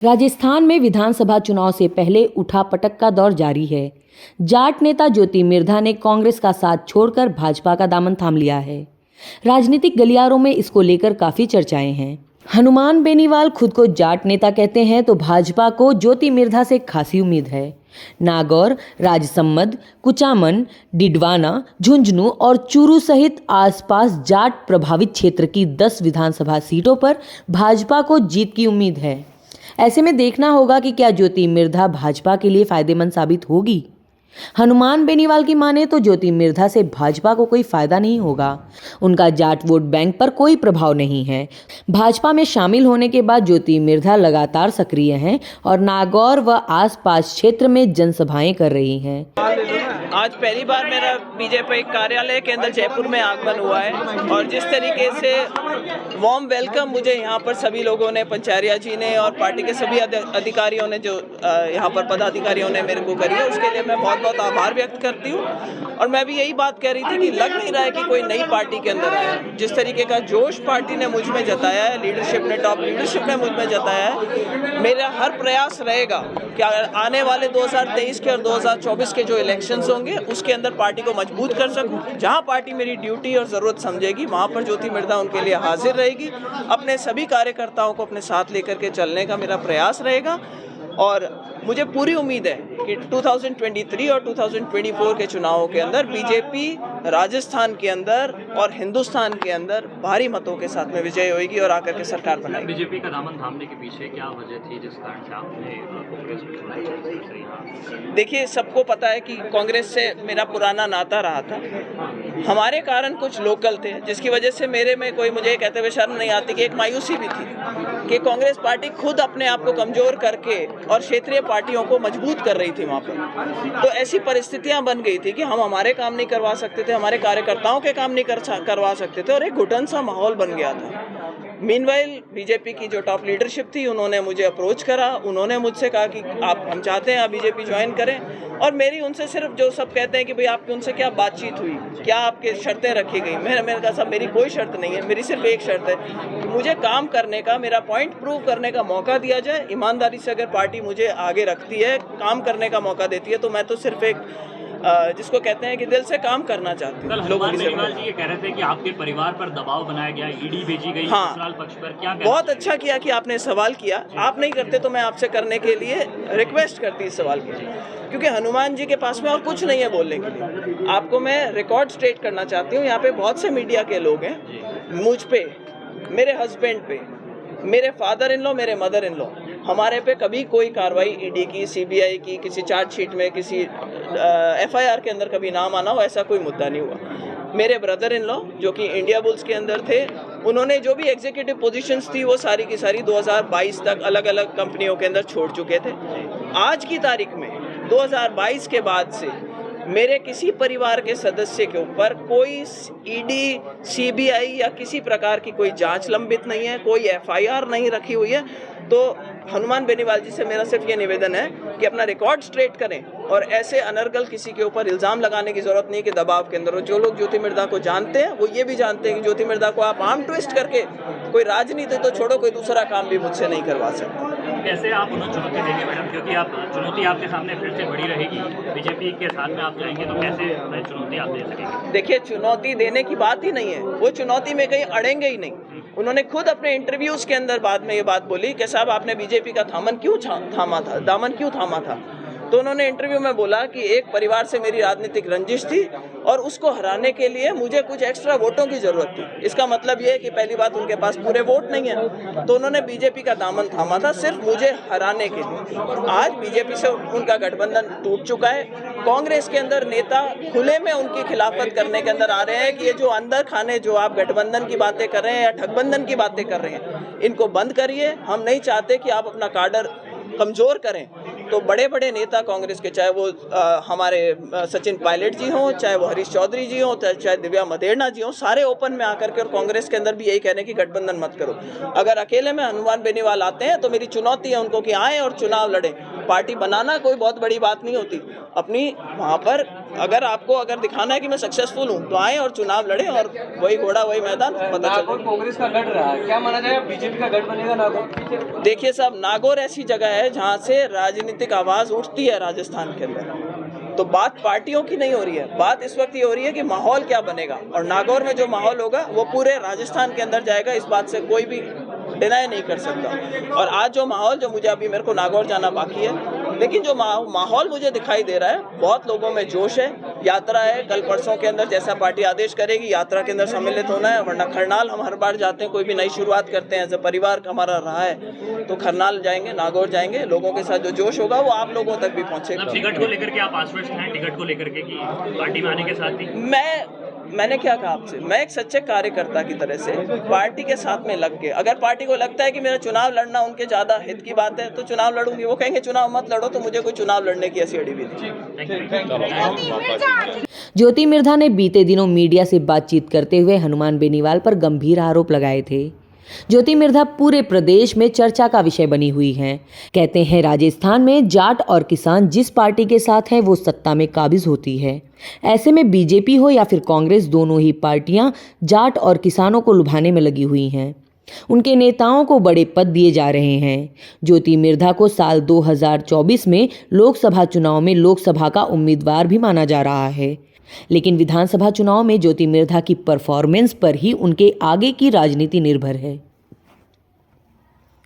राजस्थान में विधानसभा चुनाव से पहले उठापटक का दौर जारी है। जाट नेता ज्योति मिर्धा ने कांग्रेस का साथ छोड़कर भाजपा का दामन थाम लिया है। राजनीतिक गलियारों में इसको लेकर काफी चर्चाएं हैं। हनुमान बेनीवाल खुद को जाट नेता कहते हैं तो भाजपा को ज्योति मिर्धा से खासी उम्मीद है। नागौर, राजसमंद, कुचामन, डिडवाना, झुंझुनू और चूरू सहित आसपास जाट प्रभावित क्षेत्र की 10 विधानसभा सीटों पर भाजपा को जीत की उम्मीद है। ऐसे में देखना होगा कि क्या ज्योति मिर्धा भाजपा के लिए फायदेमंद साबित होगी। हनुमान बेनीवाल की माने तो ज्योति मिर्धा से भाजपा को कोई फायदा नहीं होगा। उनका जाट वोट बैंक पर कोई प्रभाव नहीं है। भाजपा में शामिल होने के बाद ज्योति मिर्धा लगातार सक्रिय हैं और नागौर व आसपास क्षेत्र में जनसभाएं कर रही हैं। आज पहली बार मेरा बीजेपी कार्यालय के अंदर जयपुर में आगमन हुआ है और जिस तरीके से वार्म वेलकम मुझे यहाँ पर सभी लोगों ने, पंचारिया जी ने और पार्टी के सभी अधिकारियों ने, जो यहाँ पर पदाधिकारियों ने मेरे को करी है, उसके लिए मैं बहुत बहुत आभार व्यक्त करती हूँ। और मैं भी यही बात कह रही थी कि लग नहीं रहा है कि कोई नई पार्टी के अंदर आया है। जिस तरीके का जोश पार्टी ने मुझ में जताया है, लीडरशिप ने, टॉप लीडरशिप ने मुझ में जताया है, मेरा हर प्रयास रहेगा कि आने वाले 2023 के और 2024 के जो इलेक्शंस होंगे उसके अंदर पार्टी को मजबूत कर सकूं। जहां पार्टी मेरी ड्यूटी और ज़रूरत समझेगी वहां पर ज्योति मिर्धा उनके लिए हाजिर रहेगी। अपने सभी कार्यकर्ताओं को अपने साथ लेकर के चलने का मेरा प्रयास रहेगा और मुझे पूरी उम्मीद है कि 2023 और 2024 के चुनावों के अंदर बीजेपी राजस्थान के अंदर और हिंदुस्तान के अंदर भारी मतों के साथ में विजय होगी और आकर के सरकार बनाएगी। बीजेपी का दामन थामने के पीछे क्या वजह थी जिस कारण से आपने कांग्रेस को चुना? देखिए, सबको पता है कि कांग्रेस से मेरा पुराना नाता रहा था। हमारे कारण कुछ लोकल थे जिसकी वजह से मेरे में कोई, मुझे कहते हुए शर्म नहीं आती कि एक मायूसी भी थी कि कांग्रेस पार्टी खुद अपने आप को कमजोर करके और क्षेत्रीय पार्टियों को मजबूत कर रही थी वहाँ पर। तो ऐसी परिस्थितियाँ बन गई थी कि हम हमारे काम नहीं करवा सकते थे, हमारे कार्यकर्ताओं के काम नहीं करवा सकते थे और एक घुटन सा माहौल बन गया था। मीनवाइल बीजेपी की जो टॉप लीडरशिप थी उन्होंने मुझे अप्रोच करा, उन्होंने मुझसे कहा कि हम चाहते हैं आप बीजेपी ज्वाइन करें। और मेरी उनसे सिर्फ, जो सब कहते हैं कि भाई आपकी उनसे क्या बातचीत हुई, क्या आपके शर्तें रखी गई, मैंने कहा साहब मेरी कोई शर्त नहीं है, मेरी सिर्फ एक शर्त है कि मुझे काम करने का, मेरा पॉइंट प्रूव करने का मौका दिया जाए। ईमानदारी से अगर पार्टी मुझे आगे रखती है, काम करने का मौका देती है, तो मैं तो सिर्फ एक जिसको कहते हैं कि दिल से काम करना चाहते हैं। लोगों जी ये कह रहे थे कि आपके परिवार पर दबाव बनाया गया, ईडी भेजी गई ससुराल पक्ष पर, क्या बहुत अच्छा किया कि आपने सवाल किया। आप नहीं करते तो मैं आपसे करने के लिए रिक्वेस्ट करती इस सवाल की, क्योंकि हनुमान जी के पास में और कुछ नहीं है बोलने के लिए। आपको मैं रिकॉर्ड स्ट्रेट करना चाहती हूँ। यहाँ पे बहुत से मीडिया के लोग हैं, मुझ पे, मेरे हस्बैंड पे, मेरे फादर इन लॉ, मेरे मदर इन लॉ, हमारे पे कभी कोई कार्रवाई ईडी की, सीबीआई की, किसी चार्जशीट में, किसी एफआईआर के अंदर कभी नाम आना हो, ऐसा कोई मुद्दा नहीं हुआ। मेरे ब्रदर इन लॉ जो कि इंडिया बुल्स के अंदर थे, उन्होंने जो भी एग्जीक्यूटिव पोजीशंस थी वो सारी की सारी 2022 तक अलग अलग कंपनियों के अंदर छोड़ चुके थे। आज की तारीख में 2022 के बाद से मेरे किसी परिवार के सदस्य के ऊपर कोई ईडी, सीबीआई या किसी प्रकार की कोई जांच लंबित नहीं है, कोई एफआईआर नहीं रखी हुई है। तो हनुमान बेनीवाल जी से मेरा सिर्फ ये निवेदन है कि अपना रिकॉर्ड स्ट्रेट करें और ऐसे अनर्गल किसी के ऊपर इल्ज़ाम लगाने की ज़रूरत नहीं कि दबाव के अंदर हो। जो लोग ज्योति मिर्धा को जानते हैं वो ये भी जानते हैं कि ज्योति मिर्धा को आप आर्म ट्विस्ट करके कोई राजनीति तो छोड़ो, कोई दूसरा काम भी मुझसे नहीं करवा सकते। कैसे आप उन्हें चुनौती देंगे मैडम, क्योंकि आप चुनौती आपके सामने फिर से बड़ी रहेगी, बीजेपी के साथ में आप जाएंगे तो कैसे चुनौती आप दे सकेंगे? देखिए, चुनौती देने की बात ही नहीं है, वो चुनौती में कहीं अड़ेंगे ही नहीं। उन्होंने खुद अपने इंटरव्यूज के अंदर बाद में ये बात बोली कि साहब आपने बीजेपी का दामन क्यों थामा था। तो उन्होंने इंटरव्यू में बोला कि एक परिवार से मेरी राजनीतिक रंजिश थी और उसको हराने के लिए मुझे कुछ एक्स्ट्रा वोटों की जरूरत थी। इसका मतलब ये है कि पहली बात, उनके पास पूरे वोट नहीं है, तो उन्होंने बीजेपी का दामन थामा था सिर्फ मुझे हराने के लिए। आज बीजेपी से उनका गठबंधन टूट चुका है। कांग्रेस के अंदर नेता खुले में उनकी खिलाफत करने के अंदर आ रहे हैं कि ये जो अंदर खाने, जो आप गठबंधन की बातें कर रहे हैं या ठगबंधन की बातें कर रहे हैं, इनको बंद करिए। हम नहीं चाहते कि आप अपना काडर कमजोर करें। तो बड़े बड़े नेता कांग्रेस के, चाहे वो हमारे सचिन पायलट जी हों, चाहे वो हरीश चौधरी जी हों, चाहे दिव्या मदेरणा जी हों, सारे ओपन में आकर के और कांग्रेस के अंदर भी यही कह रहे हैं कि गठबंधन मत करो। अगर अकेले में हनुमान बेनीवाल आते हैं तो मेरी चुनौती है उनको कि आए और चुनाव लड़ें। पार्टी बनाना कोई बहुत बड़ी बात नहीं होती। अपनी वहाँ पर अगर दिखाना है कि मैं सक्सेसफुल हूँ तो आए और चुनाव लड़े, और वही घोड़ा वही मैदान पता नागौर चले। कांग्रेस का गढ़ रहा है, क्या माना जाए बीजेपी का गढ़ बनेगा नागौर? देखिए साहब, नागौर ऐसी जगह है जहाँ से राजनीतिक आवाज़ उठती है राजस्थान के अंदर। तो बात पार्टियों की नहीं हो रही है, बात इस वक्त ये हो रही है कि माहौल क्या बनेगा, और नागौर में जो माहौल होगा वो पूरे राजस्थान के अंदर जाएगा, इस बात से कोई भी डिनाई नहीं कर सकता। और आज जो माहौल, जो मुझे अभी मेरे को नागौर जाना बाकी है, लेकिन जो माहौल मुझे दिखाई दे रहा है, बहुत लोगों में जोश है। यात्रा है, कल परसों के अंदर जैसा पार्टी आदेश करेगी यात्रा के अंदर सम्मिलित होना है, वरना खरनाल हम हर बार जाते हैं, कोई भी नई शुरुआत करते हैं, जब परिवार हमारा रहा है तो खरनाल जाएंगे, नागौर जाएंगे। लोगों के साथ जो जोश होगा वो आप लोगों तक भी पहुंचेगा। टिकट को लेकर के आप आश्वस्त हैं, टिकट को लेकर के कि पार्टी में आने के साथ ही? मैंने क्या कहा आपसे, मैं एक सच्चे कार्यकर्ता की तरह से पार्टी के साथ में लग के, अगर पार्टी को लगता है कि मेरा चुनाव लड़ना उनके ज़्यादा हित की बात है तो चुनाव लड़ूंगी। वो कहेंगे चुनाव मत लड़ो तो मुझे कोई चुनाव लड़ने की ऐसी अड़ी भी नहीं। ज्योति मिर्धा ने बीते दिनों मीडिया से बातचीत करते हुए हनुमान बेनीवाल पर गंभीर आरोप लगाए थे। ज्योति मिर्धा पूरे प्रदेश में चर्चा का विषय बनी हुई हैं। कहते हैं राजस्थान में जाट और किसान जिस पार्टी के साथ हैं वो सत्ता में काबिज होती है। ऐसे में बीजेपी हो या फिर कांग्रेस, दोनों ही पार्टियां जाट और किसानों को लुभाने में लगी हुई हैं। उनके नेताओं को बड़े पद दिए जा रहे हैं। ज्योति मिर्धा को साल 2024 में लोकसभा चुनाव में लोकसभा का उम्मीदवार भी माना जा रहा है, लेकिन विधानसभा चुनाव में ज्योति मिर्धा की परफॉर्मेंस पर ही उनके आगे की राजनीति निर्भर है।